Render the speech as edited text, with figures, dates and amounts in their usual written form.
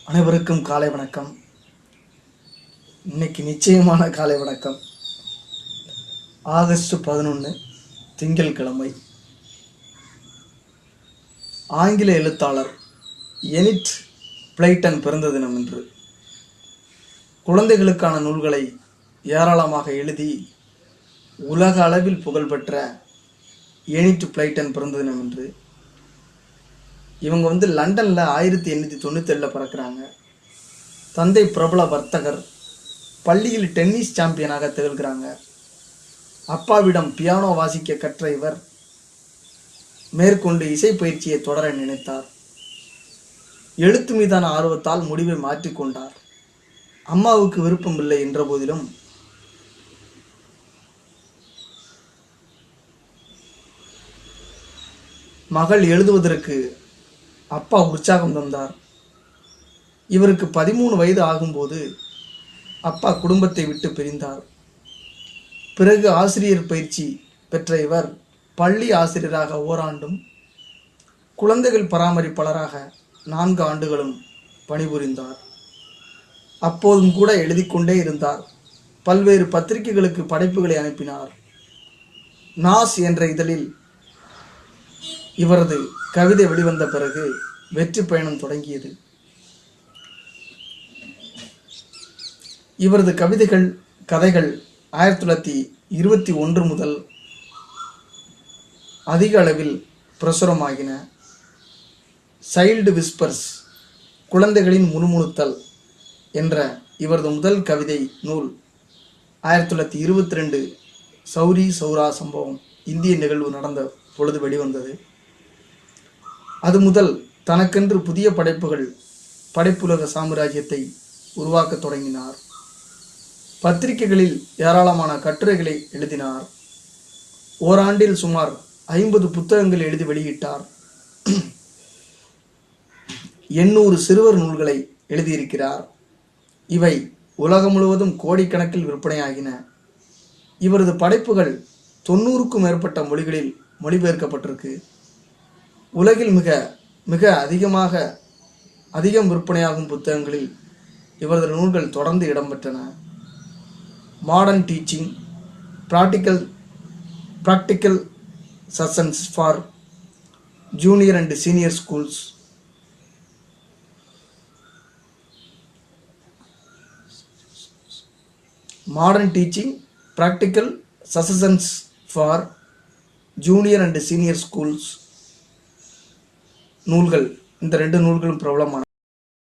அனைவருக்கும் காலை வணக்கம். இன்னைக்கு நிச்சயமான காலை வணக்கம். ஆகஸ்ட் 11 திங்கட்கிழமை. ஆங்கில எழுத்தாளர் எனிட் பிளைட்டன் பிறந்த தினம் என்று குழந்தைகளுக்கான நூல்களை ஏராளமாக எழுதி உலக அளவில் புகழ்பெற்ற எனிட் பிளைட்டன் பிறந்த தினம் என்று. இவங்க லண்டனில் 1897 பிறக்கிறாங்க. தந்தை பிரபல வர்த்தகர், பள்ளியில் டென்னிஸ் சாம்பியனாக திகழ்கிறாங்க. அப்பாவிடம் பியானோ வாசிக்க கற்ற இவர் மேற்கொண்டு இசை பயிற்சியை தொடர நினைத்தார். எழுத்து மீதான ஆர்வத்தால் முடிவை மாற்றிக்கொண்டார். அம்மாவுக்கு விருப்பமில்லை என்ற போதிலும் மகள் எழுதுவதற்கு அப்பா உற்சாகம் தந்தார். இவருக்கு 13 வயது ஆகும்போது அப்பா குடும்பத்தை விட்டு பிரிந்தார். பிறகு ஆசிரியர் பயிற்சி பெற்ற இவர் பள்ளி ஆசிரியராக ஓராண்டும் குழந்தைகள் பராமரிப்பாளராக 4 ஆண்டுகளும் பணிபுரிந்தார். அப்போதும் கூட எழுதி கொண்டே இருந்தார். பல்வேறு பத்திரிகைகளுக்கு படைப்புகளை அனுப்பினார். நாஸ் என்ற இதழில் இவரது கவிதை வெளிவந்த பிறகு வெற்றி பயணம் தொடங்கியது. இவரது கதைகள் 1921 முதல் அதிக அளவில் பிரசுரமாகின. சைல்டு விஸ்பர்ஸ், குழந்தைகளின் முணுமுணுத்தல் என்ற இவரது முதல் கவிதை நூல் 1922 சௌரி சௌரா சம்பவம் இந்திய நிகழ்வு நடந்த பொழுது வெளிவந்தது. அது முதல் தனக்கென்று புதிய படைப்புலக சாம்ராஜ்யத்தை உருவாக்க தொடங்கினார். பத்திரிகைகளில் ஏராளமான கட்டுரைகளை எழுதினார். ஓராண்டில் சுமார் 50 புத்தகங்கள் எழுதி வெளியிட்டார். 800 சிறுவர் நூல்களை எழுதியிருக்கிறார். இவை உலகம் முழுவதும் கோடிக்கணக்கில் விற்பனையாகின. இவரது படைப்புகள் 90க்கும் மேற்பட்ட மொழிகளில் மொழிபெயர்க்கப்பட்டிருக்கு. உலகில் மிக அதிகம் விற்பனையாகும் புத்தகங்களில் இவரது நூல்கள் தொடர்ந்து இடம்பெற்றன. Modern teaching, practical sessions for junior and senior schools, modern teaching, practical suggestions for junior and senior schools நூல்கள். இந்த 2 நூல்களும் பிரபலமான